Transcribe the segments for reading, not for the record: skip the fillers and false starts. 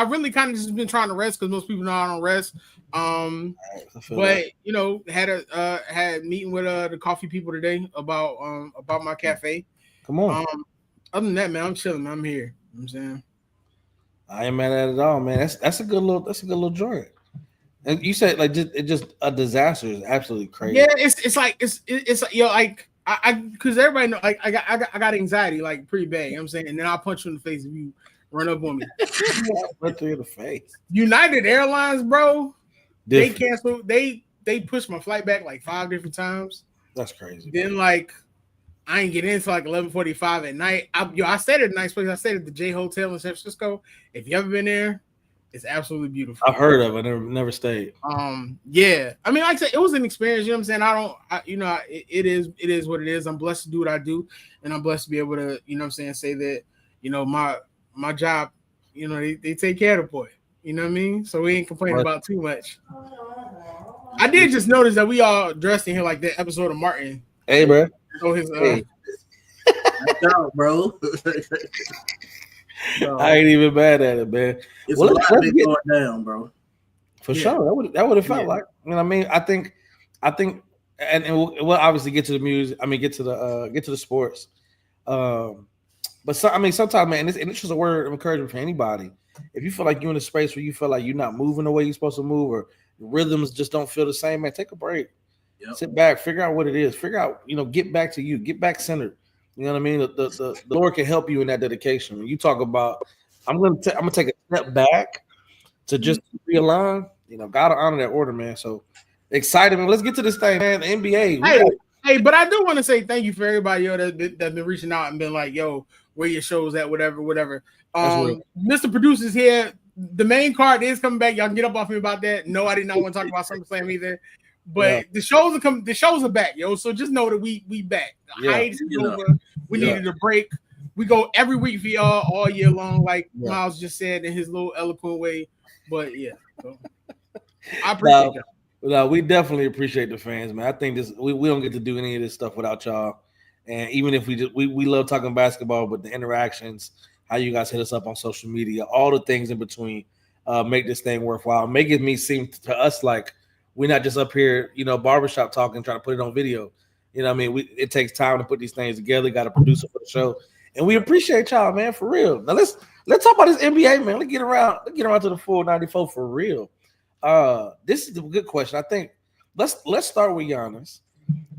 I really kind of just been trying to rest because most people know I don't rest. But you know, had a meeting with the coffee people today about my cafe. Come on. Other than that, man, I'm chilling. I'm here. You know what I'm saying. I ain't mad at it at all, man. That's a good little joint. And you said like just a disaster is absolutely crazy. Yeah, it's like it's you know like I because everybody know like I got anxiety like pretty bad. You know what I'm saying, and then I'll punch you in the face if you run up on me. Right through the face. United Airlines, bro, Different. they canceled. They pushed my flight back like 5 different times. That's crazy. Then like I ain't get in until like 11:45 at night. I stayed at a nice place. I stayed at the J Hotel in San Francisco. If you ever been there, it's absolutely beautiful. I've heard of it. I never stayed. Yeah. I mean, like I said, it was an experience. You know what I'm saying? It is what it is. I'm blessed to do what I do, and I'm blessed to be able to, you know what I'm saying, say that, you know, my job, you know, they take care of the boy. You know what I mean? So we ain't complaining about too much. I did just notice that we all dressed in here like that episode of Martin. Hey, bro. Oh, his bro. No. I ain't even mad at it, man. It's a lot been going down, bro. For sure. That would have felt like, you know what I mean? I think and we'll obviously get to the music. I mean, get to the sports. But sometimes, man, and it's just a word of encouragement for anybody. If you feel like you're in a space where you feel like you're not moving the way you're supposed to move, or rhythms just don't feel the same, man, take a break. Yep. Sit back, figure out what it is. Figure out, you know, get back to you, get back centered. You know what I mean? The Lord can help you in that dedication. When you talk about, I'm gonna take a step back to just realign. You know, gotta honor that order, man. So excited, man. Let's get to this thing, man. The NBA. Hey, but I do want to say thank you for everybody that's been reaching out and been like, yo, where your shows at, whatever. Mr. Producer's here. The main card is coming back. Y'all can get up off me about that. No, I did not want to talk about SummerSlam either. But the shows are coming. The shows are back, yo. So just know that we back. The hiatus is over. We needed a break. We go every week for y'all all year long, like Miles just said in his little eloquent way. But yeah, so I appreciate y'all. No, we definitely appreciate the fans, man. I think we don't get to do any of this stuff without y'all. And even if we love talking basketball, but the interactions, how you guys hit us up on social media, all the things in between, make this thing worthwhile. Making me seem to us like we're not just up here, you know, barbershop talking, trying to put it on video. You know what I mean? It takes time to put these things together. Got a producer for the show. And we appreciate y'all, man, for real. Now let's talk about this NBA, man. Let's get around to the full 94 for real. This is a good question. I think let's start with Giannis,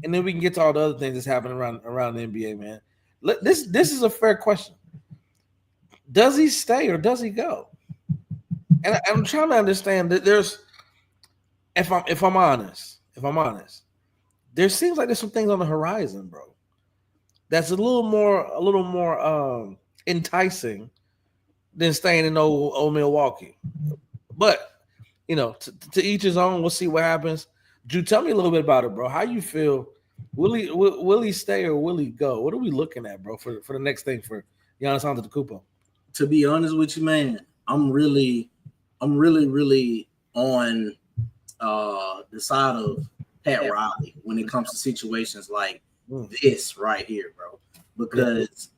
and then we can get to all the other things that's happening around the NBA, man. This is a fair question. Does he stay or does he go? And I'm trying to understand that there's, if I'm honest, there seems like there's some things on the horizon, bro. That's a little more enticing than staying in old Milwaukee. But you know, to each his own. We'll see what happens. Drew, tell me a little bit about it, bro. How you feel? Will he stay or will he go? What are we looking at, bro, for the next thing for Giannis Antetokounmpo? To be honest with you, man, I'm really on the side of Pat Riley when it comes to situations like this right here, bro. Because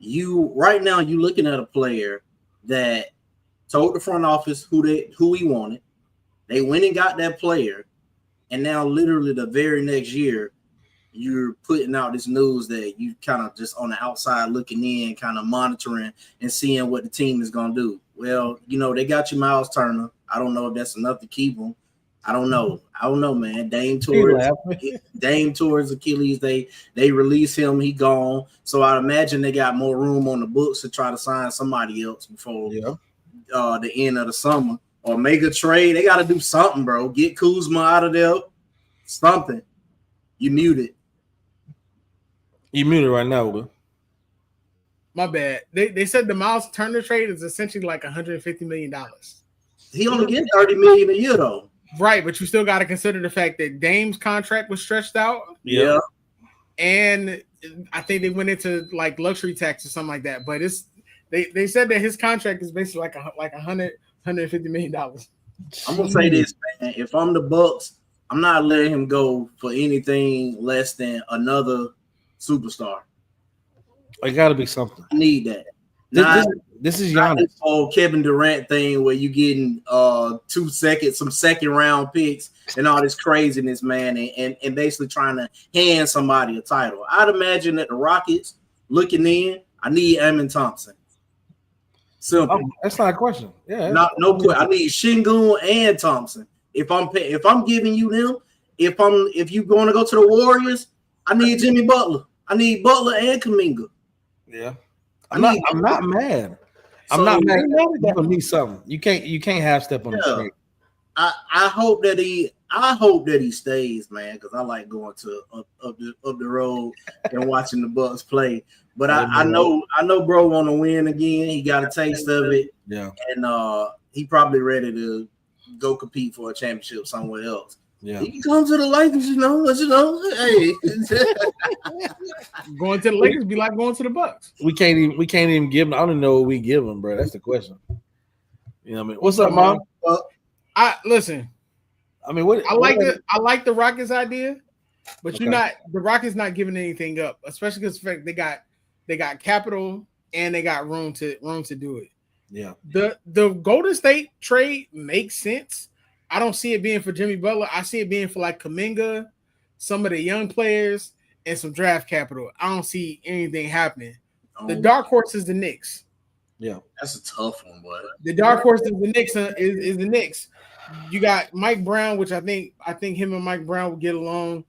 right now you're looking at a player that told the front office who he wanted. They went and got that player, and now literally the very next year, you're putting out this news that you kind of just on the outside looking in, kind of monitoring and seeing what the team is going to do. Well, you know, they got you Miles Turner. I don't know if that's enough to keep him. I don't know, man. Dame towards Achilles. They release him. He gone. So I'd imagine they got more room on the books to try to sign somebody else before the end of the summer, or make a trade. They got to do something, bro. Get Kuzma out of there. Something. You muted. You muted right now, bro. My bad. They said the Miles Turner trade is essentially like $150 million. He only get $30 million a year though. Right, but you still got to consider the fact that Dame's contract was stretched out. Yeah. And I think they went into like luxury tax or something like that. But they said that his contract is basically like $150 million. I'm gonna say this, man. If I'm the Bucks, I'm not letting him go for anything less than another superstar. It got to be something. I need that. This is Giannis. This whole Kevin Durant thing where you getting 2 seconds, some second round picks and all this craziness, man, and basically trying to hand somebody a title. I'd imagine that the Rockets looking in, I need Amen Thompson. Simple. That's not a question. Yeah, no question. I need Şengün and Thompson. If I'm giving you them, if you going to go to the Warriors, I need Jimmy Butler. I need Butler and Kuminga. Yeah, I'm not mad. I'm not mad. Give me something. You can't half step on the street. I hope that he stays, man, because I like going to up the road and watching the Bucks play. But I know bro want to win again. He got a taste of it. Yeah, and he probably ready to go compete for a championship somewhere else. Yeah, he comes to the Lakers, you know. Hey, going to the Lakers be like going to the Bucks. We can't even give him. I don't know what we give him, bro. That's the question. You know what I mean? What's up, Mom? Listen. I mean, what I like the Rockets idea, but the Rockets not giving anything up, especially because they got capital and they got room to do it. Yeah. The Golden State trade makes sense. I don't see it being for Jimmy Butler. I see it being for like Kuminga, some of the young players, and some draft capital. I don't see anything happening. The dark horse is the Knicks. Yeah, that's a tough one, boy. The dark horse is the Knicks. Is the Knicks. You got Mike Brown, which I think him and Mike Brown will get along.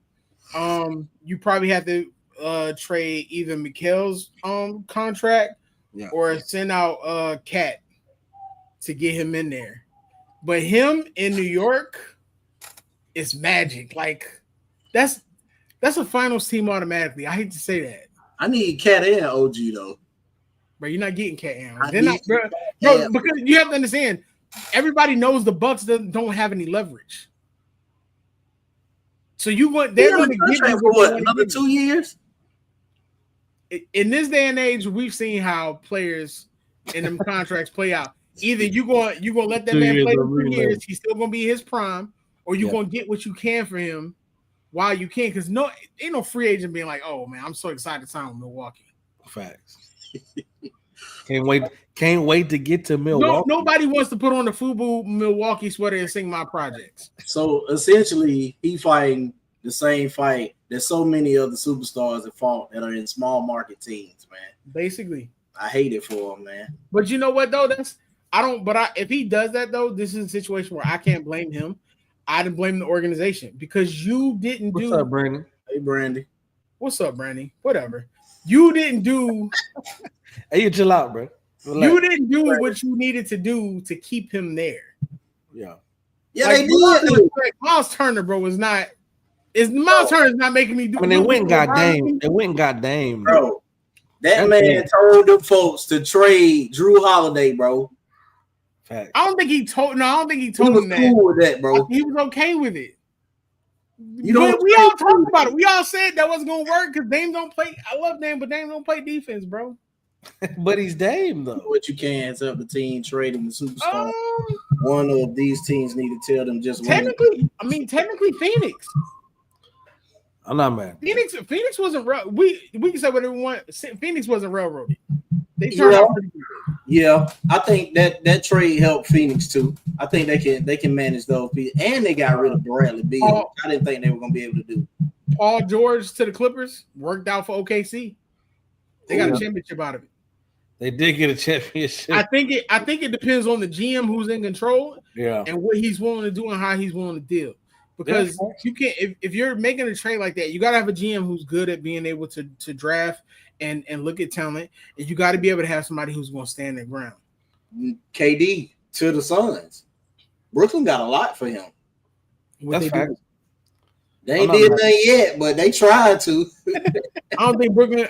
You probably have to trade either Mikal's contract or send out Cat to get him in there. But him in New York is magic. Like that's a finals team automatically. I hate to say that. I need Cat and OG though. But you're not getting Cat and they're not, bro, because you have to understand. Everybody knows the Bucks don't have any leverage. So they're going to give you for what, another 2 years? In this day and age, we've seen how players in them contracts play out. Either you're going to let that man play for 2 years, he's still going to be his prime, or you're going to get what you can for him while you can. Because ain't no free agent being like, oh man, I'm so excited to sign with Milwaukee. Facts. Can't wait to get to Milwaukee. Nobody wants to put on the FUBU Milwaukee sweater and sing my projects. So essentially, he fighting the same fight that so many other superstars have fought that are in small market teams, man. Basically, I hate it for him, man. But you know what though? If he does that though, this is a situation where I can't blame him. I'd blame the organization because you didn't do. What's up, Brandon? Hey, Brandy. What's up, Brandy? Whatever. You didn't do. Hey, you chill out, bro. Relax. You didn't do what you needed to do to keep him there. Yeah. Yeah, like, they did. Miles Turner, bro, was not. Miles Turner's not making me do. I mean, they went and got Dame. They went and got Dame, bro. That man told the folks to trade Drew Holiday, bro. Fact. I don't think he told him that. Cool with that, bro. He was okay with it. We all talked about it. We all said that wasn't gonna work because Dame don't play. I love Dame, but Dame don't play defense, bro. But he's Dame though. What you can is help the team trading the superstar. One of these teams need to tell them just technically. Technically, Phoenix. I'm not mad. Phoenix wasn't we can say whatever we want. Phoenix wasn't railroaded. They turned out pretty good. Yeah, I think that trade helped Phoenix too. I think they can manage those people, and they got rid of Bradley Beal. I didn't think they were gonna be able to do. Paul George to the Clippers worked out for OKC. They got a championship out of it. They did get a championship. I think it depends on the GM who's in control, and what he's willing to do and how he's willing to deal. Because you can't if you're making a trade like that, you gotta have a GM who's good at being able to draft and look at talent, and you got to be able to have somebody who's going to stand their ground. KD to the Suns. Brooklyn got a lot for him. That's fact. They ain't did nothing yet, but they tried to. I don't think Brooklyn.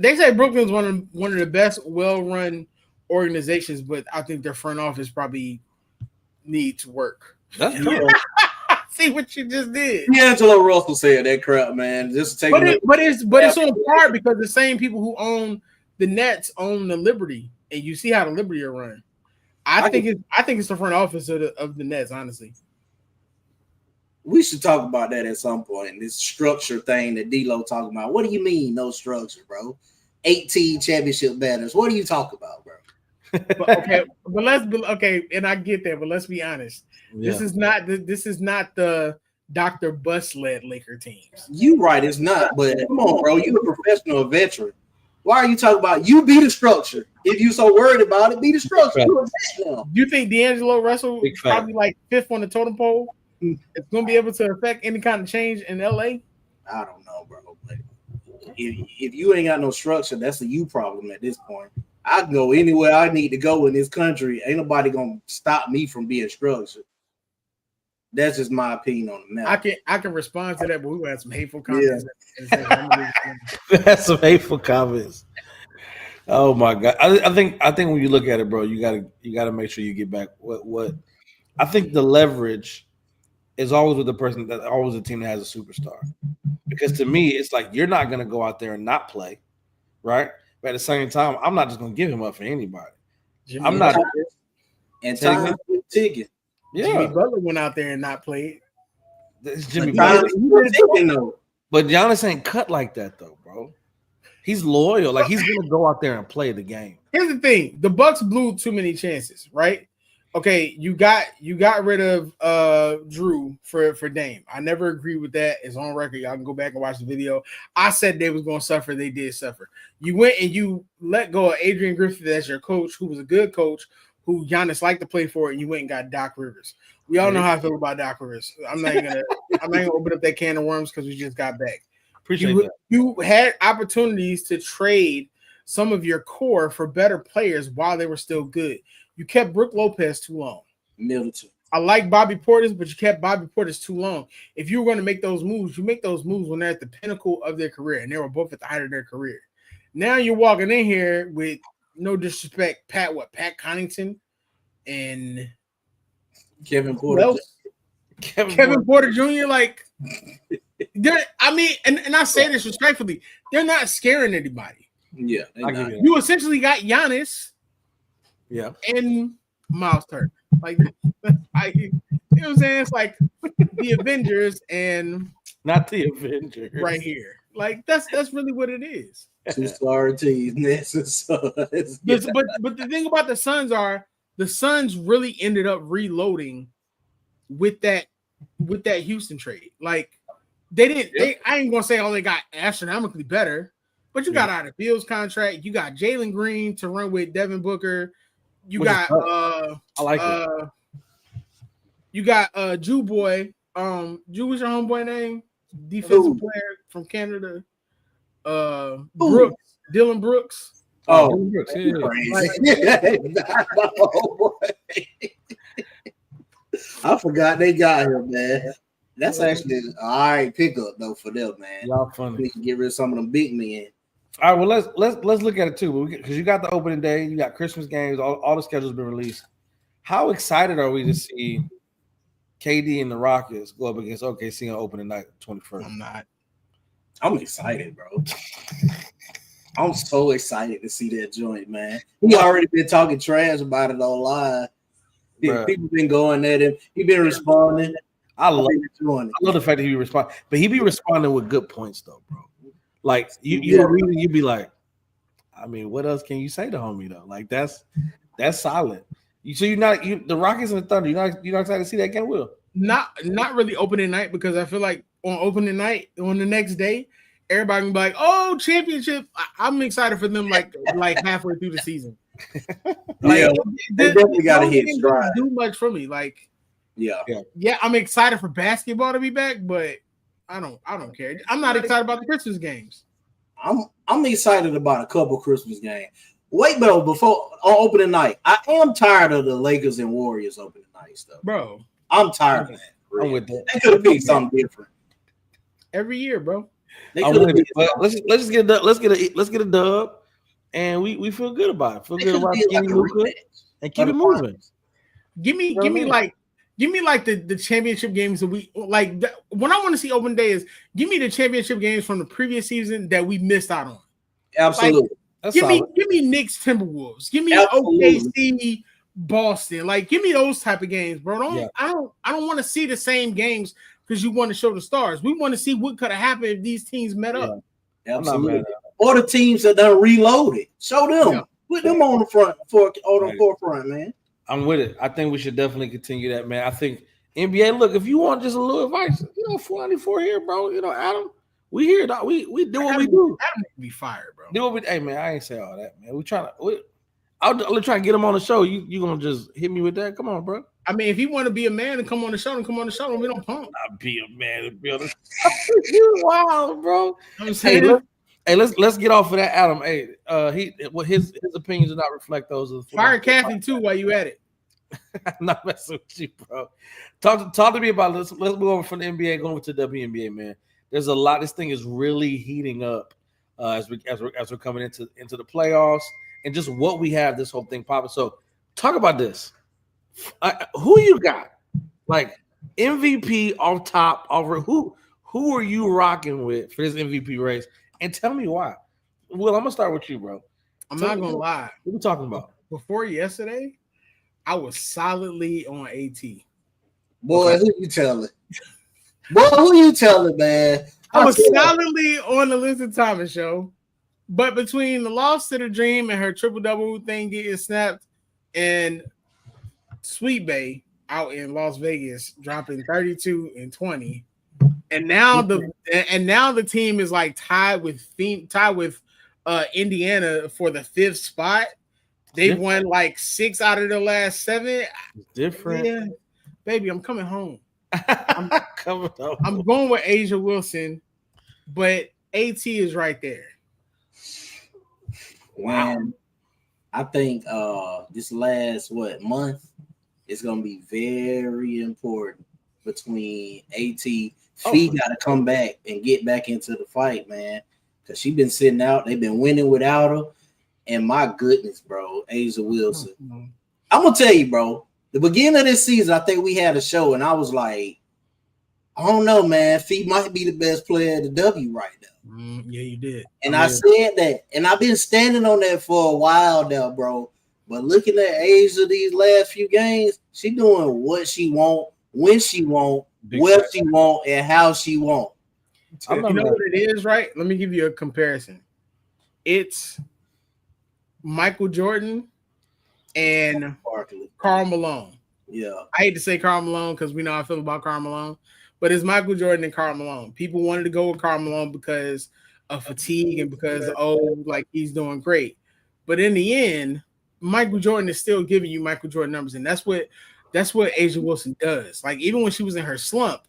They say Brooklyn's one of the best well-run organizations, but I think their front office probably needs work. That's true. See what you just did. D'Angelo Russell said that crap, man. Just take it. But it's on par because the same people who own the Nets own the Liberty, and you see how the Liberty are run. I think it's the front office of the Nets, honestly. We should talk about that at some point. This structure thing that D-Lo talking about. What do you mean no structure, bro? 18 championship banners. What are you talking about, bro? And I get that, but let's be honest. Yeah. This is not the Dr. Bus-led Laker teams. You right, it's not. But come on, bro. You a professional veteran. Why are you talking about you be the structure? If you so worried about it, be the structure. You think D'Angelo Russell is probably like 5th on the totem pole? It's going to be able to affect any kind of change in LA? I don't know, bro. But if you ain't got no structure, that's a you problem at this point. I can go anywhere I need to go in this country. Ain't nobody going to stop me from being structured. That's just my opinion on the matter. I can respond to that, but we had some hateful comments. Yeah. That's some hateful comments. Oh my God! I think when you look at it, bro, you gotta make sure you get back what I think the leverage is always with the person that always a team that has a superstar. Because to me, it's like you're not gonna go out there and not play, right? But at the same time, I'm not just gonna give him up for anybody. I'm not. And time is ticking. Yeah. Jimmy Butler went out there and not played. It's Jimmy Butler. But Giannis ain't cut like that though, bro. He's loyal. Like he's gonna go out there and play the game. Here's the thing: the Bucks blew too many chances, right? Okay, you got rid of Drew for Dame. I never agreed with that. It's on record. Y'all can go back and watch the video. I said they was gonna suffer. They did suffer. You went and you let go of Adrian Griffith as your coach, who was a good coach, who Giannis liked to play for, and you went and got Doc Rivers. We all know how I feel about Doc Rivers. I'm not gonna open up that can of worms because we just got back. Appreciate that. You had opportunities to trade some of your core for better players while they were still good. You kept Brook Lopez too long. Middleton. I like Bobby Portis, but you kept Bobby Portis too long. If you were going to make those moves, you make those moves when they're at the pinnacle of their career, and they were both at the height of their career. Now you're walking in here with, no disrespect, Pat Connaughton and Kevin Porter. Kevin Porter Jr. Like, and I say this respectfully, they're not scaring anybody. Yeah, you essentially got Giannis. Yeah, and Miles Turner. Like, you know what I'm saying? It's like the Avengers and not the Avengers right here. Like that's really what it is. Two sorry teams, but the thing about the Suns are the Suns really ended up reloading with that Houston trade. Like they didn't. I ain't gonna say they got astronomically better, but you got out of Beal's contract. You got Jalen Green to run with Devin Booker. You got I like it. You got Jew Boy. Jew was your homeboy name? Defensive player from Canada. Brooks. Dylan Brooks. Oh, Dylan Brooks. I forgot they got him, man. That's actually an all right pickup though for them, man. Y'all funny. We can get rid of some of them big men. All right, well let's look at it too, because you got the opening day, you got Christmas games, all the schedules been released. How excited are we to see KD and the Rockets go up against OKC on opening night 21st? I'm not. I'm excited, bro. I'm so excited to see that joint, man. He already been talking trash about it online. People been going at him. He been responding. I love the fact that he respond, but he be responding with good points though, bro. Like you be like, I mean, what else can you say to homie though? Like that's solid. The Rockets and the Thunder. You're not excited to see that game, Will? Not really opening night, because I feel like on opening night on the next day, everybody can be like, "Oh, championship!" I'm excited for them like halfway through the season. They definitely got to hit stride. Do much for me, like yeah. I'm excited for basketball to be back, but I don't care. I'm not excited about the Christmas games. I'm excited about a couple Christmas games. Wait, though, before on opening night, I am tired of the Lakers and Warriors opening night stuff, bro. I'm tired of that. I'm with that. They could have picked something different every year, bro. Let's get a dub, and we feel good about it. Feel good about Kenny Luka and keep it moving. Give me the championship games that we like. What I want to see open day is give me the championship games from the previous season that we missed out on. Absolutely. Like, give me Knicks Timberwolves. Give me OKC Boston. Like give me those type of games, bro. I don't want to see the same games because you want to show the stars. We want to see what could have happened if these teams met up. Absolutely. or the teams that done reloaded. Show them, put them on the forefront, man. I'm with it. I think we should definitely continue that, man. I think NBA. Look, if you want just a little advice, 494 here, bro. Adam, we here. Dog. We do what we do. Adam be fired, bro. Do what we. Hey, man, I ain't say all that, man. I'll try to get him on the show. You gonna just hit me with that? Come on, bro. I mean, if you want to be a man and come on the show, then come on the show. We don't pump. I'll be a man and be on the show. You wild, bro. I'm saying. Let's get off of that, Adam. Hey, his opinions do not reflect those of the fire Kathy too while you at it. I'm not messing with you, bro. Talk to me about this. Let's move over from the NBA, going over to the WNBA, man. There's a lot. This thing is really heating up as we're coming into the playoffs and just what we have this whole thing popping. So talk about this. Who you got? Like MVP off top over who are you rocking with for this MVP race? And tell me why. Will, I'm gonna start with you, bro. I'm not gonna lie. What are we talking about? Before yesterday, I was solidly on AT. Boy, who you telling? Boy, who you telling, man? I was solidly on the Lisa Thomas show, but between the loss to the dream and her triple-double thing getting snapped and Sweet Bay out in Las Vegas dropping 32 and 20, and now the team is like tied with Indiana for the 5th spot. They've won like 6 out of the last 7. It's different. Yeah, baby, I'm coming home. I'm coming home. I'm going with Asia Wilson, but AT is right there. Wow. I think this last month is gonna be very important between AT. Fee got to come back and get back into the fight, man, because she's been sitting out. They've been winning without her. And my goodness, bro, Asia Wilson. Mm-hmm. I'm going to tell you, bro, the beginning of this season, I think we had a show, and I was like, I don't know, man. Fee might be the best player at the W right now. Yeah, you did. And I said that, and I've been standing on that for a while now, bro. But looking at Asia these last few games, she doing what she want, when she want, where she want, and how she want. You know what it is, right? Let me give you a comparison. It's Michael Jordan and Karl Malone. Yeah. I hate to say Karl Malone because we know how I feel about Karl Malone, but it's Michael Jordan and Karl Malone. People wanted to go with Karl Malone because of fatigue and because, like he's doing great. But in the end, Michael Jordan is still giving you Michael Jordan numbers, and that's what Asia Wilson does. Like even when she was in her slump,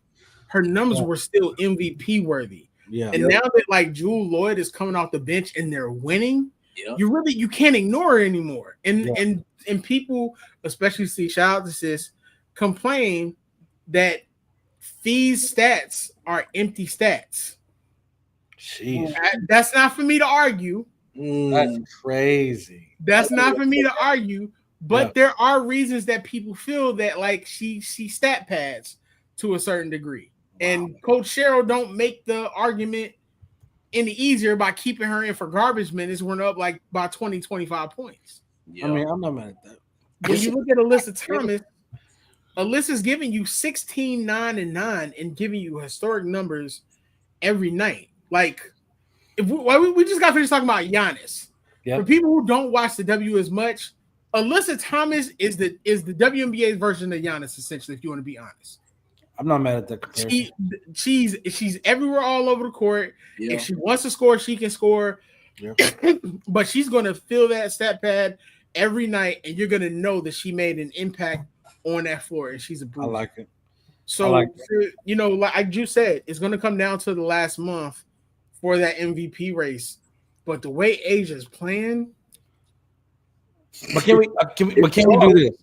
her numbers were still MVP worthy. Yeah. And now that like Jewel Lloyd is coming off the bench and they're winning, you can't ignore her anymore. And people, especially shout out to sis, complain that Fee's stats are empty stats. Jeez. That's not for me to argue. That's crazy. That's not for me to argue. But there are reasons that people feel that like she stat pads to a certain degree. And Coach Cheryl don't make the argument any easier by keeping her in for garbage minutes. We're up like by 20, 25 points. I mean, I'm not mad at that. When you look at Alyssa Thomas, Alyssa's giving you 16, 9, and 9 and giving you historic numbers every night. Like, if we just got finished talking about Giannis. Yep. For people who don't watch the W as much, Alyssa Thomas is the WNBA's version of Giannis, essentially, if you want to be honest. I'm not mad at that comparison. She's everywhere all over the court. Yeah. If she wants to score, she can score. Yeah. But she's going to fill that stat pad every night, and you're going to know that she made an impact on that floor, and she's a bruiser. I like it. So, like you said, it's going to come down to the last month for that MVP race. But the way Asia's playing. But can we do this?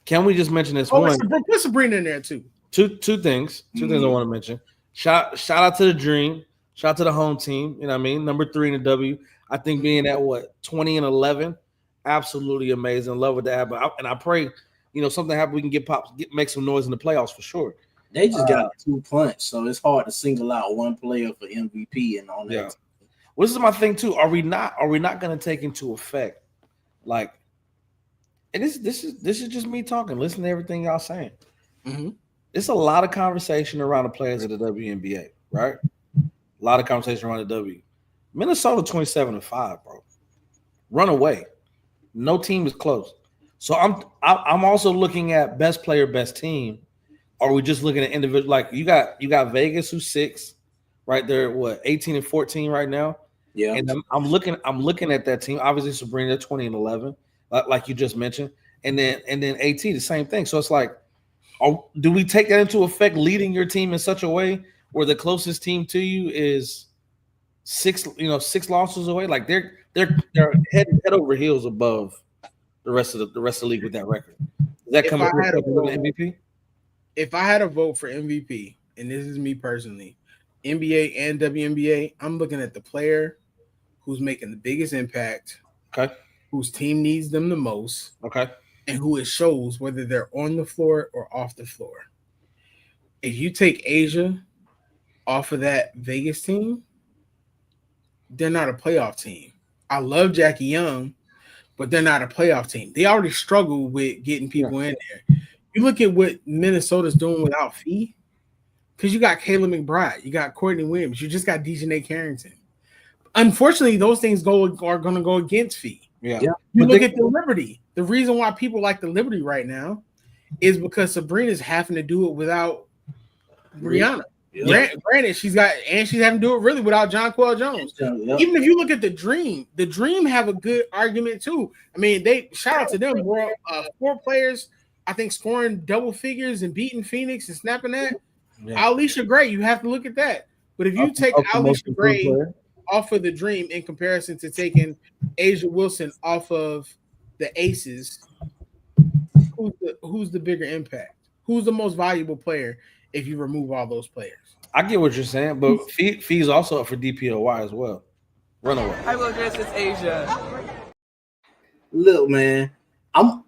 Can we just mention this one? Put Sabrina in there too. Two things. Two things I want to mention. Shout out to the Dream. Shout out to the home team. You know what I mean? Number 3 in the W. I think being at 20 and 11, absolutely amazing. Love with that. And I pray, something happen. We can make some noise in the playoffs for sure. They just got 2 punch, so it's hard to single out one player for MVP and all that. Yeah. Well, this is my thing too. Are we not going to take into effect like? And this is just me talking. Listen to everything y'all saying. Mm-hmm. It's a lot of conversation around the players of the WNBA, right? A lot of conversation around the W. Minnesota 27-5, bro. Run away. No team is close. So I'm also looking at best player, best team. Or are we just looking at individual? Like you got Vegas who's 6, right? They're 18-14 right now. Yeah. And I'm looking at that team. Obviously, Sabrina 20-11, like you just mentioned, and then AT the same thing. So it's like, do we take that into effect, leading your team in such a way where the closest team to you is 6 losses away? Like they're head over heels above the rest of the league with that record. Does that come up with MVP? If I had a vote for MVP, and this is me personally, NBA and WNBA, I'm looking at the player who's making the biggest impact, okay, whose team needs them the most, okay, and who it shows whether they're on the floor or off the floor. If you take Asia off of that Vegas team, they're not a playoff team. I love Jackie Young, but they're not a playoff team. They already struggle with getting people in there. You look at what Minnesota's doing without Fee, because you got Kayla McBride, you got Courtney Williams, you just got Dejanay Carrington. Unfortunately, those things are going to go against Fee. Yeah. You look at the Liberty. The reason why people like the Liberty right now is because Sabrina's having to do it without Brianna. Yeah. Granted, she's having to do it really without Jonquel Jones. Yeah. Even if you look at the Dream have a good argument too. I mean, they shout out to them, bro. 4 players, I think, scoring double figures and beating Phoenix and snapping that. Yeah. Alicia Gray, you have to look at that. But if you take Alicia Gray off of the Dream in comparison to taking Asia Wilson off of the Aces, who's the bigger impact? Who's the most valuable player if you remove all those players? I get what you're saying, but Fee's also up for DPOY as well. Runaway. I will address this Asia. Look, man, are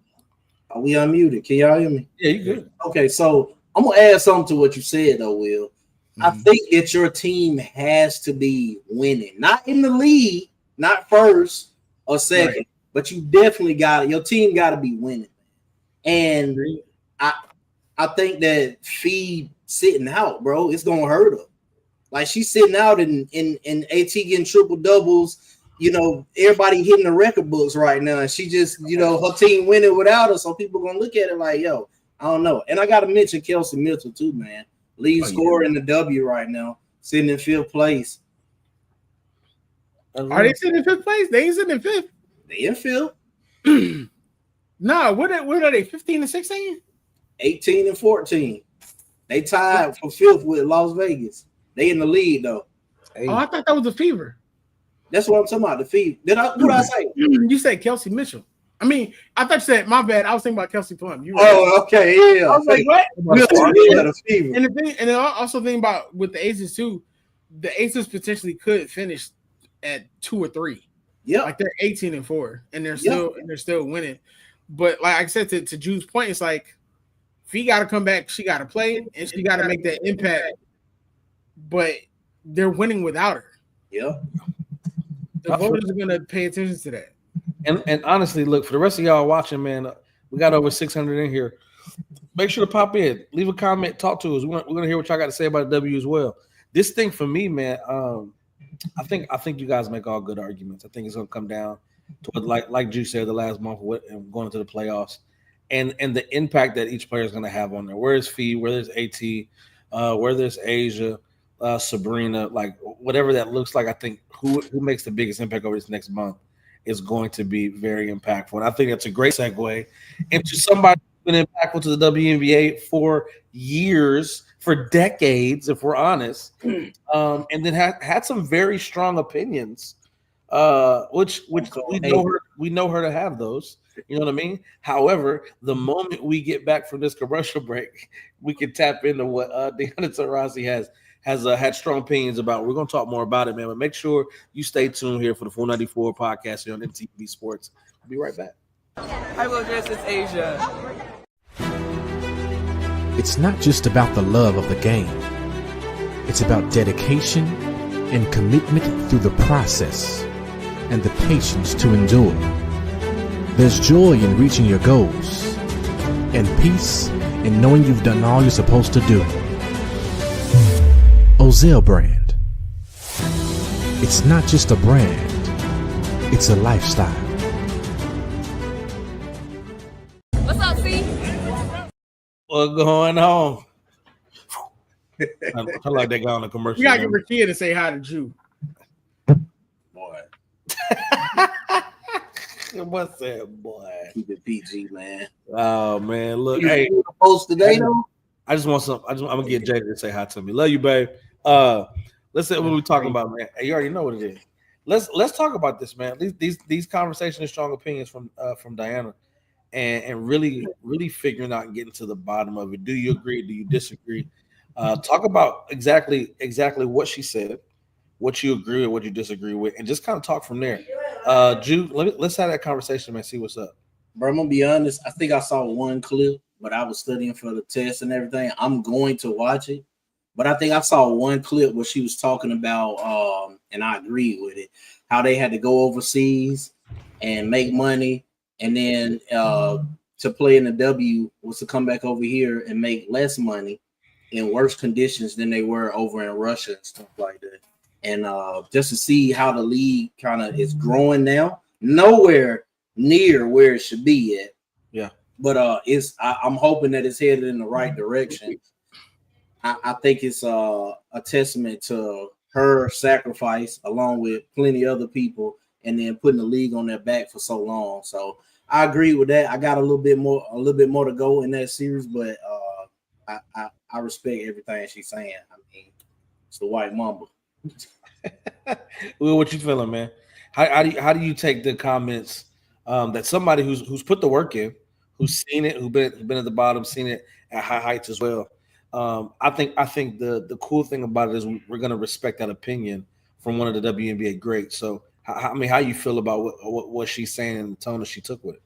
we unmuted? Can y'all hear me? Yeah, you good. Okay, so I'm gonna add something to what you said, though, Will. I think that your team has to be winning, not in the league, not first or second, but you definitely your team got to be winning. And I think that Fee sitting out, bro, it's gonna hurt her. Like she's sitting out in AT getting triple doubles. You know, everybody hitting the record books right now, and she just, her team winning without her. So people gonna look at it like, yo, I don't know. And I gotta mention Kelsey Mitchell too, man. Lead scorer in the W right now, sitting in 5th place. Are they sitting in 5th place? They ain't sitting in 5th. They in 5th. No, what are they? 15 and 16? 18 and 14. They tied for 5th with Las Vegas. They in the lead though. Oh, I thought that was the Fever. That's what I'm talking about. The Fever. What did I say? You said Kelsey Mitchell. I mean, I thought you said, my bad. I was thinking about Kelsey Plum. Okay, yeah. I was like, what? And then I also think about with the Aces too. The Aces potentially could finish at 2 or 3. Yeah, like they're 18 and 4, and they're still winning. But like I said to Drew's point, it's like Fee got to come back. She got to play, and she got to make that impact. But they're winning without her. Yeah, the voters are going to pay attention to that. And honestly, look, for the rest of y'all watching, man, we got over 600 in here. Make sure to pop in, leave a comment, talk to us. We're gonna hear what y'all got to say about the W as well. This thing for me, man, I think you guys make all good arguments. I think it's gonna come down to what, like Drew said, the last month and going into the playoffs, and the impact that each player is gonna have on there. Where is Fee? Where there's AT? Where there's Asia? Sabrina? Like whatever that looks like. I think who makes the biggest impact over this next month is going to be very impactful. And I think that's a great segue into somebody who's been impactful to the WNBA for years, for decades, if we're honest, and then had some very strong opinions, which we know her to have those. You know what I mean? However, the moment we get back from this commercial break, we can tap into what Giannis Taurasi has had strong opinions about. We're going to talk more about it, man. But make sure you stay tuned here for the 494 podcast here on MTV Sports. We'll be right back. I will address this Asia. It's not just about the love of the game. It's about dedication and commitment through the process and the patience to endure. There's joy in reaching your goals and peace in knowing you've done all you're supposed to do. Ozell brand. It's not just a brand, it's a lifestyle. What's up, C? What's going on? I like that guy on the commercial. We gotta get Rakia to say hi to Jew. Boy. What's that, boy? Keep it PG, man. Oh man, look, You hey, post today though? I just want some. I'm gonna get Jada to say hi to me. Love you, babe. Let's say what we're talking about, man. Hey, you already know what it is. Let's talk about this, man. These conversations and strong opinions from Diana, and really figuring out and getting to the bottom of it. Do you agree? Do you disagree? Talk about exactly what she said, what you agree with, what you disagree with, and just kind of talk from there. Jude, let's have that conversation, man. See what's up. Bro, I'm gonna be honest. I think I saw one clip, but I was studying for the test and everything. I'm going to watch it, but I think I saw one clip where she was talking about, and I agree with it, how they had to go overseas and make money, and then to play in the W was to come back over here and make less money in worse conditions than they were over in Russia and stuff like that. And just to see how the league kind of is growing now, nowhere near where it should be at. Yeah. But I'm hoping that it's headed in the right direction. I think it's a testament to her sacrifice along with plenty of other people, and then putting the league on their back for so long. So I agree with that. I got a little bit more to go in that series, but I respect everything she's saying. I mean, it's the white mamba. Well, what you feeling, man? How do you take the comments that somebody who's put the work in, who's seen it, who's been at the bottom, seen it at high heights as well? I think the cool thing about it is we're gonna respect that opinion from one of the WNBA greats. So how you feel about what she's saying and the tone that she took with it?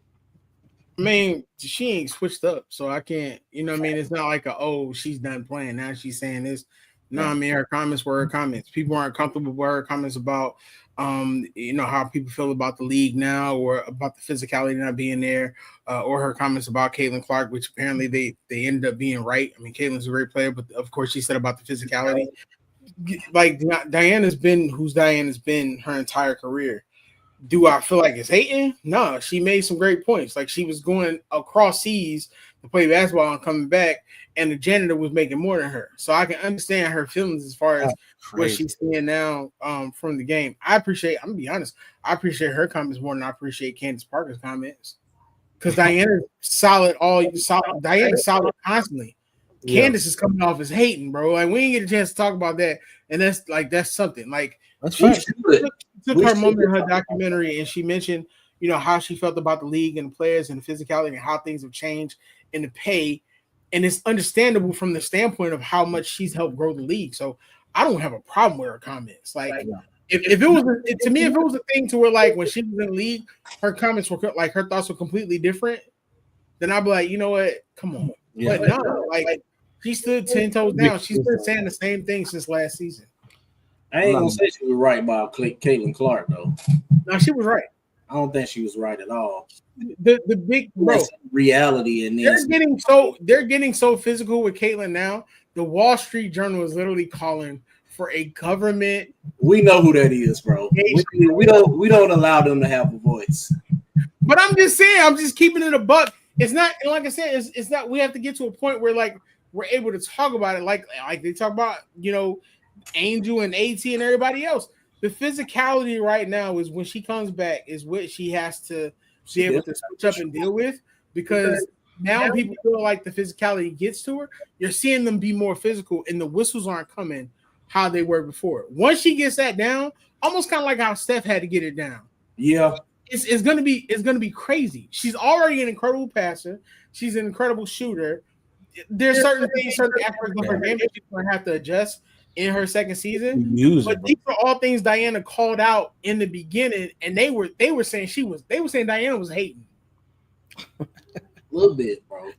I mean, she ain't switched up, so I can't, you know what I mean? It's not like she's done playing. Now she's saying this. No, I mean, her comments were her comments. People aren't comfortable with her comments about, how people feel about the league now, or about the physicality not being there, or her comments about Caitlin Clark, which apparently they ended up being right. I mean, Caitlin's a great player, but of course she said about the physicality. Like Diana's been her entire career. Do I feel like it's hating? No, she made some great points. Like, she was going across seas to play basketball and coming back, and the janitor was making more than her. So I can understand her feelings as far as what she's seeing now from the game. I'm gonna be honest, I appreciate her comments more than I appreciate Candace Parker's comments. Because Diana's solid, Diana's solid constantly. Yeah. Candace is coming off as hating, bro. Like, we didn't get a chance to talk about that, and that's something. Like, she took her moment in her documentary, and she mentioned, how she felt about the league and the players and the physicality and how things have changed in the pay. And it's understandable from the standpoint of how much she's helped grow the league. So I don't have a problem with her comments. Like, if it was a thing to where, like, when she was in the league, her comments were like, her thoughts were completely different, then I'd be like, you know what? Come on. Yeah. But no, like, she stood 10 toes down. She's been saying the same thing since last season. I ain't gonna say she was right about Caitlin Clark, though. No, she was right. I don't think she was right at all. The big reality, and they're getting so physical with Caitlin now. The Wall Street Journal is literally calling for a government. We know who that is, bro. We don't allow them to have a voice. But I'm just saying, I'm just keeping it a buck. It's not, like I said, it's not. We have to get to a point where, like, we're able to talk about it, like they talk about, Angel and AT and everybody else. The physicality right now is when she comes back is what she has to be able to switch up and deal with, because now people feel like the physicality gets to her. You're seeing them be more physical, and the whistles aren't coming how they were before. Once she gets that down, almost kind of like how Steph had to get it down. Yeah, it's gonna be crazy. She's already an incredible passer. She's an incredible shooter. There's certain aspects of her game that she's gonna have to adjust in her second season. But these are all things Diana called out in the beginning, and they were saying Diana was hating. A little bit, bro.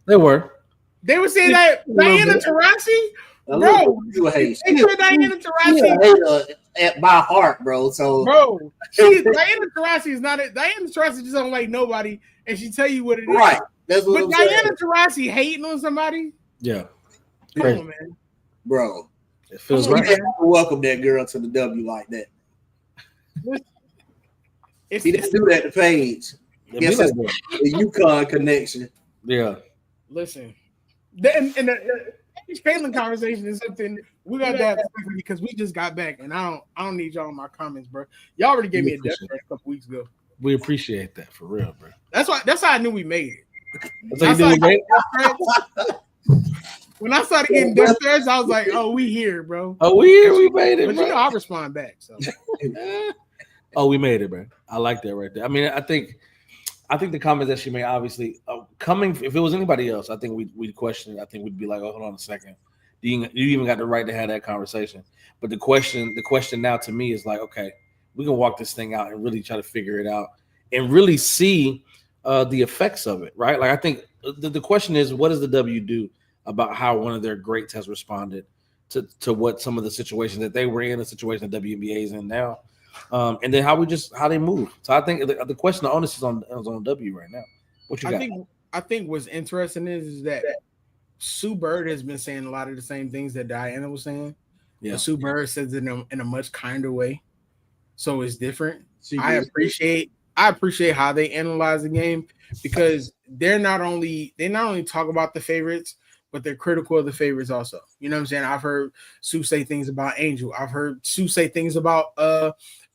They were saying that Diana Taurasi, bro. They said Diana Taurasi by heart, bro. So, bro, Diana Taurasi is not it. Diana Taurasi just don't like nobody, and she tell you what it is. Right. That's what but Diana Taurasi hating on somebody. Yeah. Come on, man. Bro. It feels right. Welcome that girl to the W like that. He didn't do that to Paige. Yes, it's the UConn connection. Yeah. Listen, the Caitlin conversation is something we got to have because we just got back, and I don't need y'all in my comments, bro. Y'all already gave me a death threat a couple weeks ago. We appreciate that for real, bro. That's how I knew we made it. When I started getting death threats, I was like, "Oh, we here, bro." Oh, we here. We made it, but bro. You know, I respond back. So, oh, we made it, bro. I like that right there. I mean, I think the comments that she made, obviously, coming. If it was anybody else, I think we'd question it. I think we'd be like, "Oh, hold on a second. You even got the right to have that conversation." But the question now to me is like, okay, we can walk this thing out and really try to figure it out and really see the effects of it, right? Like, I think the question is, what does the W do about how one of their greats has responded to what some of the situations that they were in, the situation that WNBA is in now, and then how they move. So I think the question, the onus is on W right now. What you got? I think what's interesting is that Sue Bird has been saying a lot of the same things that Diana was saying. Yeah, but Sue Bird says it in a much kinder way, so it's different. I appreciate how they analyze the game because they not only talk about the favorites, but they're critical of the favorites also. You know what I'm saying? I've heard Sue say things about Angel. I've heard Sue say things about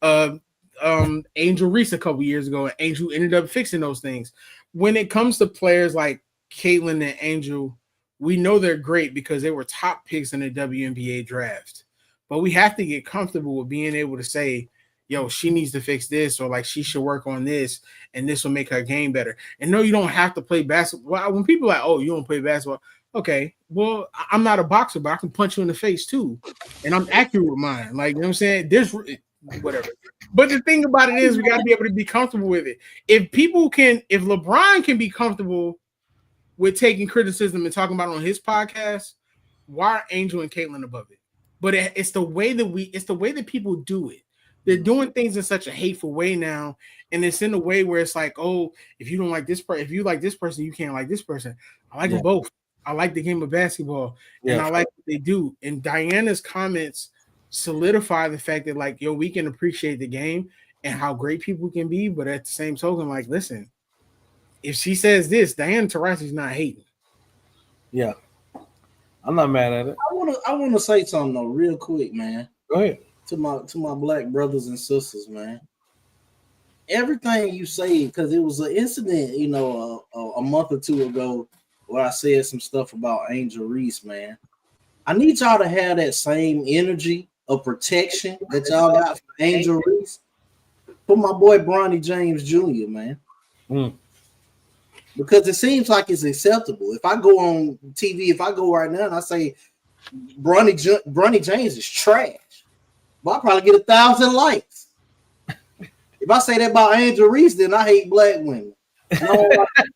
Angel Reese a couple years ago, and Angel ended up fixing those things. When it comes to players like Caitlin and Angel, we know they're great because they were top picks in the WNBA draft. But we have to get comfortable with being able to say, yo, she needs to fix this, or like she should work on this, and this will make her game better. And no, you don't have to play basketball. When people are like, oh, you don't play basketball. Okay, well, I'm not a boxer, but I can punch you in the face too. And I'm accurate with mine. Like, you know what I'm saying? There's whatever. But the thing about it is we got to be able to be comfortable with it. If LeBron can be comfortable with taking criticism and talking about it on his podcast, why are Angel and Caitlin above it? But it's the way that people do it. They're doing things in such a hateful way now, and it's in a way where it's like, oh, if you don't like this person, if you like this person, you can't like this person. I like them both. I like the game of basketball, and I like what they do. And Diana's comments solidify the fact that, like, yo, we can appreciate the game and how great people can be, but at the same token, like, listen, if she says this, Diana Taurasi's not hating. Yeah, I'm not mad at it. I wanna say something though, real quick, man. Go ahead. To my black brothers and sisters, man. Everything you say, because it was an incident, you know, a month or two ago where I said some stuff about Angel Reese, man. I need y'all to have that same energy of protection that y'all got for Angel Reese for my boy Bronny James Jr., man. Because it seems like it's acceptable. If I go on TV, if I go right now and I say Bronny James is trash, well, I'll probably get 1,000 likes. If I say that about Angel Reese, then I hate black women. No,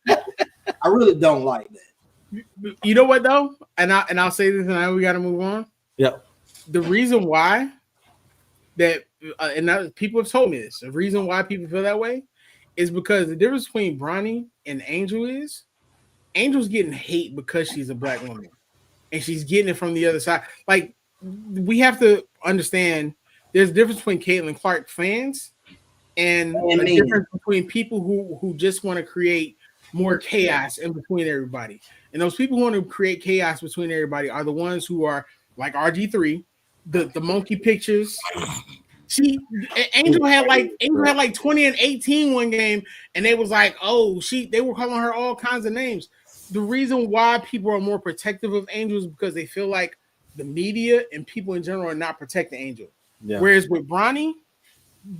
I really don't like that. You know what though? And I'll say this, and now we got to move on. Yeah. The reason why people have told me this. The reason why people feel that way is because the difference between Bronny and Angel is Angel's getting hate because she's a black woman, and she's getting it from the other side. Like, we have to understand there's a difference between Caitlin Clark fans and a difference between people who just want to create more chaos in between everybody. And those people who want to create chaos between everybody are the ones who are like RG3, the monkey pictures. Angel had like 20 and 18 one game, and they was like, they were calling her all kinds of names. The reason why people are more protective of Angel is because they feel like the media and people in general are not protecting Angel. Yeah. Whereas with Bronny,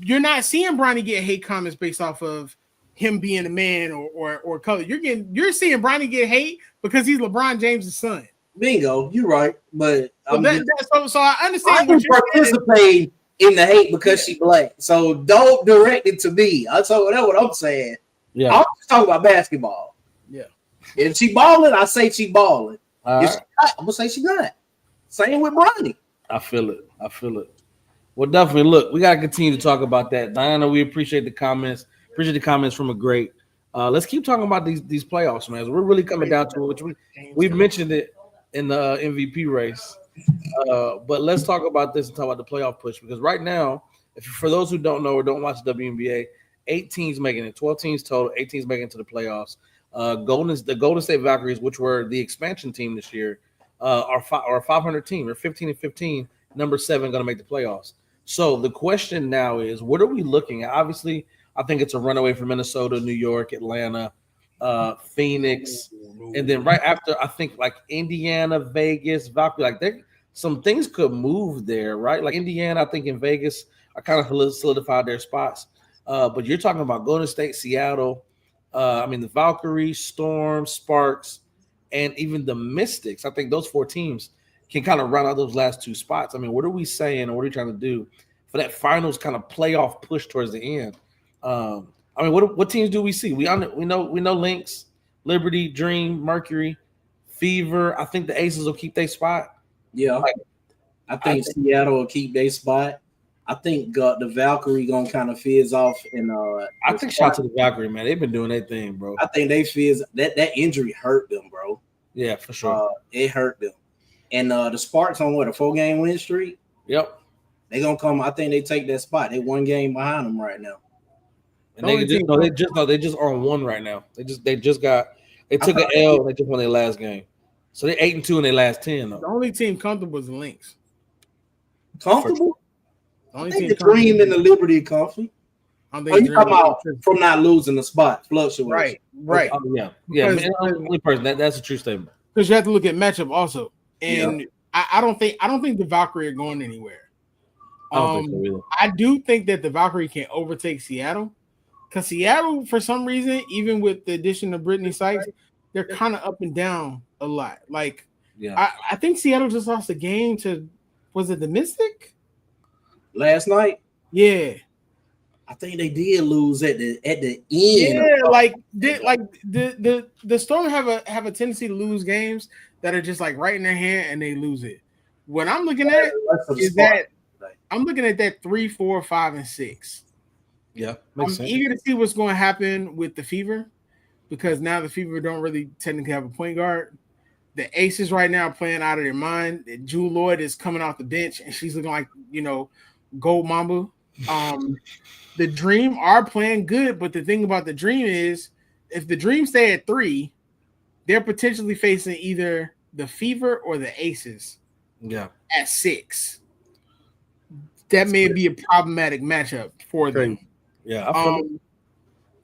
you're not seeing Bronny get hate comments based off of him being a man or color. You're seeing Bronny get hate because he's LeBron James' son. Bingo, you're right. But so I understand. I participate in the hate because she black. So don't direct it to me. That's what I'm saying. Yeah, I'm just talking about basketball. Yeah. If she balling, I say she balling. If she not, I'm gonna say she not. Same with Bronny. I feel it. Well, definitely. Look, we gotta continue to talk about that. Diana, we appreciate the comments. Appreciate the comments from a great. Let's keep talking about these playoffs, man. We're really coming down to it. Which we've mentioned it in the MVP race, but let's talk about this and talk about the playoff push, because right now for those who don't know or don't watch WNBA, 8 teams making it, 12 teams total, 8 teams making it to the playoffs. The Golden State Valkyries, which were the expansion team this year, are a 500 team. They're 15-15, number 7 going to make the playoffs. So the question now is, what are we looking at? Obviously, I think it's a runaway from Minnesota, New York, Atlanta, Phoenix, and then right after, I think like Indiana, Vegas, Valkyrie, like some things could move there, right? Like Indiana, I think in Vegas, I kind of solidified their spots. But you're talking about Golden State, Seattle, the Valkyries, Storm, Sparks, and even the Mystics. I think those 4 teams can kind of run out those last 2 spots. I mean, what are we saying or what are we trying to do for that finals kind of playoff push towards the end? What teams do we see? We know Lynx, Liberty, Dream, Mercury, Fever. I think the Aces will keep their spot. Yeah, I think Seattle will keep their spot. I think the Valkyrie gonna kind of fizz off, and I think shout out to the Valkyrie, man. They've been doing their thing, bro. I think they fizz. That injury hurt them, bro. Yeah, for sure. It hurt them. And the Sparks on a 4-game win streak. Yep. They gonna come. I think they take that spot. They 1 game behind them right now. And they just on 1 right now. They took an L and they just won their last game. So they're 8-2 in their last 10 though. The only team comfortable is the Lynx. Comfortable? The only team the Dream and the Liberty comfy. You talking about from not losing the spot, fluctuation. Right. Yeah. Only person that's a true statement. Because you have to look at matchup also. And I don't think the Valkyrie are going anywhere. I do think that the Valkyrie can overtake Seattle. Because Seattle, for some reason, even with the addition of Brittany Sykes, they're kind of up and down a lot. Like, I think Seattle just lost a game to, was it the Mystic? Last night? Yeah. I think they did lose at the end. Yeah, the Storm have a tendency to lose games that are just like right in their hand and they lose it. What I'm looking at is that I'm looking at that 3, 4, 5, and 6. Yeah, I'm eager to see what's going to happen with the Fever, because now the Fever don't really technically have a point guard. The Aces right now are playing out of their mind. Jewel Lloyd is coming off the bench and she's looking like, Gold Mamba. The Dream are playing good, but the thing about the Dream is if the Dream stay at 3, they're potentially facing either the Fever or the Aces. Yeah. At 6. That may be a problematic matchup for them. Yeah.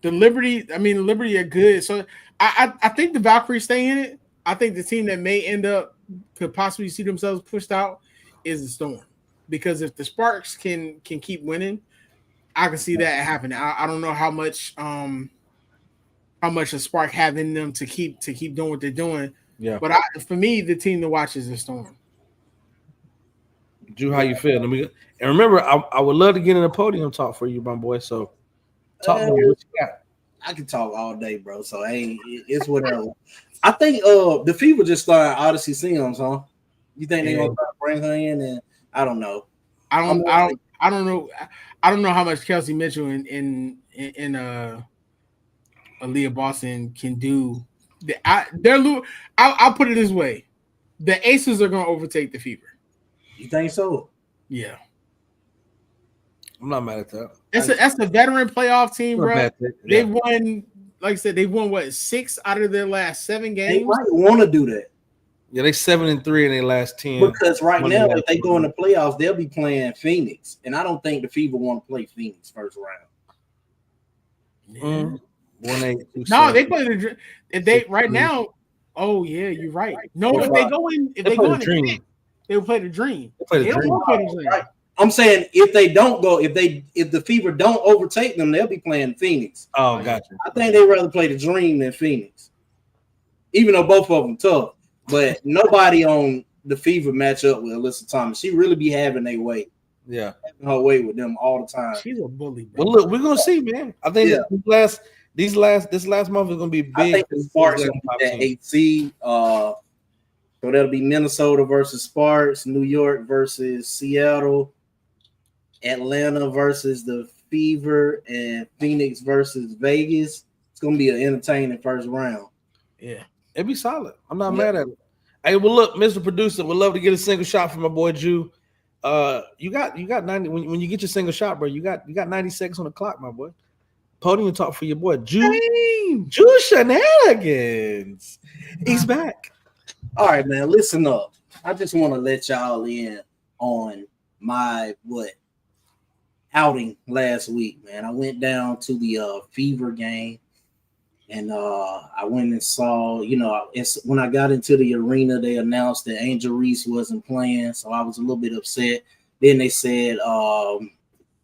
The Liberty are good. So I think the Valkyries stay in it. I think the team that may could possibly see themselves pushed out is the Storm. Because if the Sparks can keep winning, I can see that happening. I don't know how much the Spark have in them to keep doing what they're doing. Yeah. But for me, the team to watch is the Storm. Drew, how you feel? And remember, I would love to get in a podium talk for you, my boy. So talk more. What you got? I can talk all day, bro. So it's whatever. I think the Fever just started Odyssey Sims, huh? You think they're gonna bring her in? And I don't know. I don't know. I don't know how much Kelsey Mitchell and Aaliyah Boston can do. I'll put it this way: the Aces are going to overtake the Fever. You think so? Yeah. I'm not mad at that. That's a veteran playoff team, bro. Yeah. They've won, like I said, they've won 6 out of their last 7 games. They might want to do that. Yeah, they 7-3 in their last 10. Because right now, if they go in the playoffs, they'll be playing Phoenix, and I don't think the Fever want to play Phoenix first round. 1-8. No, they play the. If they right now. Oh yeah, you're right. No, if they go in the Dream, they will play the Dream. They don't play the Dream. Right. I'm saying if they don't go, if the Fever don't overtake them, they'll be playing Phoenix. Oh, gotcha. I think they'd rather play the Dream than Phoenix, even though both of them tough. But nobody on the Fever match up with Alyssa Thomas. She really be having their way. Yeah, having her way with them all the time. She's a bully, bro. Well, look, we're gonna see, man. I think this last month is gonna be big. I think the Sparks gonna be that 8 seed. So that'll be Minnesota versus Sparks, New York versus Seattle, Atlanta versus the Fever, and Phoenix versus Vegas. It's gonna be an entertaining first round. Yeah. It'd be solid. I'm not mad at it. Hey, well, look, Mr. Producer, would love to get a single shot from my boy Jew. You got 90 when you get your single shot, bro. You got 90 seconds on the clock, my boy. Podium talk for your boy, Jew Shenanigans. He's back. All right, man. Listen up. I just want to let y'all in on my outing last week, man. I went down to the Fever game, and I went and saw. When I got into the arena, they announced that Angel Reese wasn't playing, so I was a little bit upset. Then they said,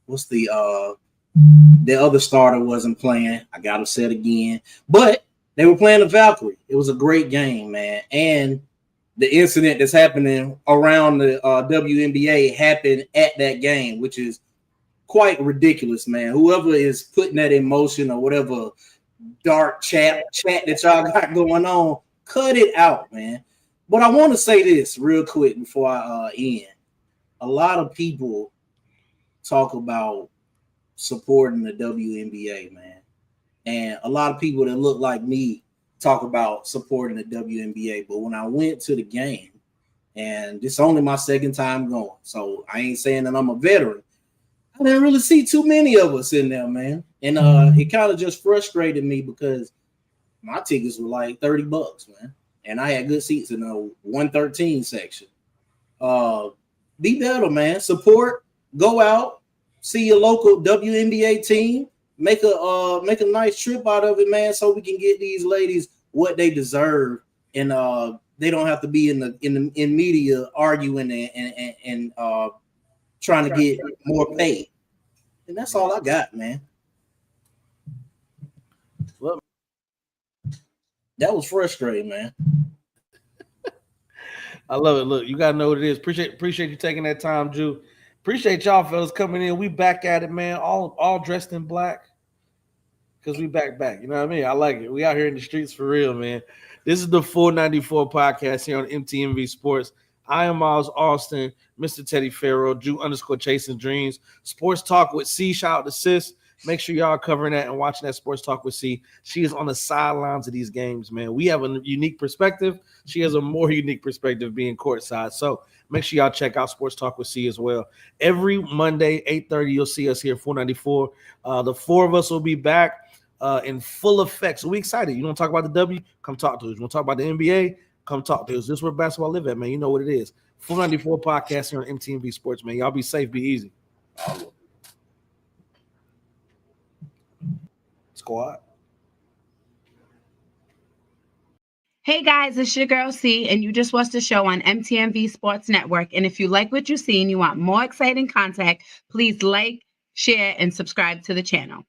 "What's the other starter wasn't playing?" I got upset again, but they were playing the Valkyrie. It was a great game, man, and the incident that's happening around the WNBA happened at that game, which is quite ridiculous, man. Whoever is putting that in motion or whatever dark chat that y'all got going on, cut it out, man. But I want to say this real quick before I end. A lot of people talk about supporting the WNBA, man. And a lot of people that look like me talk about supporting the WNBA. But when I went to the game, and it's only my second time going, so I ain't saying that I'm a veteran, I didn't really see too many of us in there, man. And it kind of just frustrated me because my tickets were like $30, man. And I had good seats in the 113 section. Be better, man. Support, go out, see your local WNBA team, make a nice trip out of it, man, so we can get these ladies what they deserve, and they don't have to be in media arguing and trying to get more paid. And that's all I got, man. Well, that was frustrating, man. I love it. Look, you gotta know what it is. Appreciate you taking that time, Jew. Appreciate y'all fellas coming in. We back at it, man. All dressed in black. Because we back. You know what I mean? I like it. We out here in the streets for real, man. This is the 494 podcast here on MTMV Sports. I am Miles Austin, Mr. Teddy Farrow, Drew_Chasing Dreams. Sports Talk with C. Shout out to Sis. Make sure y'all covering that and watching that Sports Talk with C. She is on the sidelines of these games, man. We have a unique perspective. She has a more unique perspective being courtside. So make sure y'all check out Sports Talk with C as well. Every Monday, 8:30, you'll see us here, 494. The four of us will be back in full effect. So we excited. You want to talk about the W? Come talk to us. You want to talk about the NBA? Come talk to us. This is where basketball live at, man. You know what it is. 494 podcast here on MTMV Sports, man. Y'all be safe, be easy. Squad. Hey guys, it's your girl C, and you just watched the show on MTMV Sports Network. And if you like what you see and you want more exciting content, please like, share, and subscribe to the channel.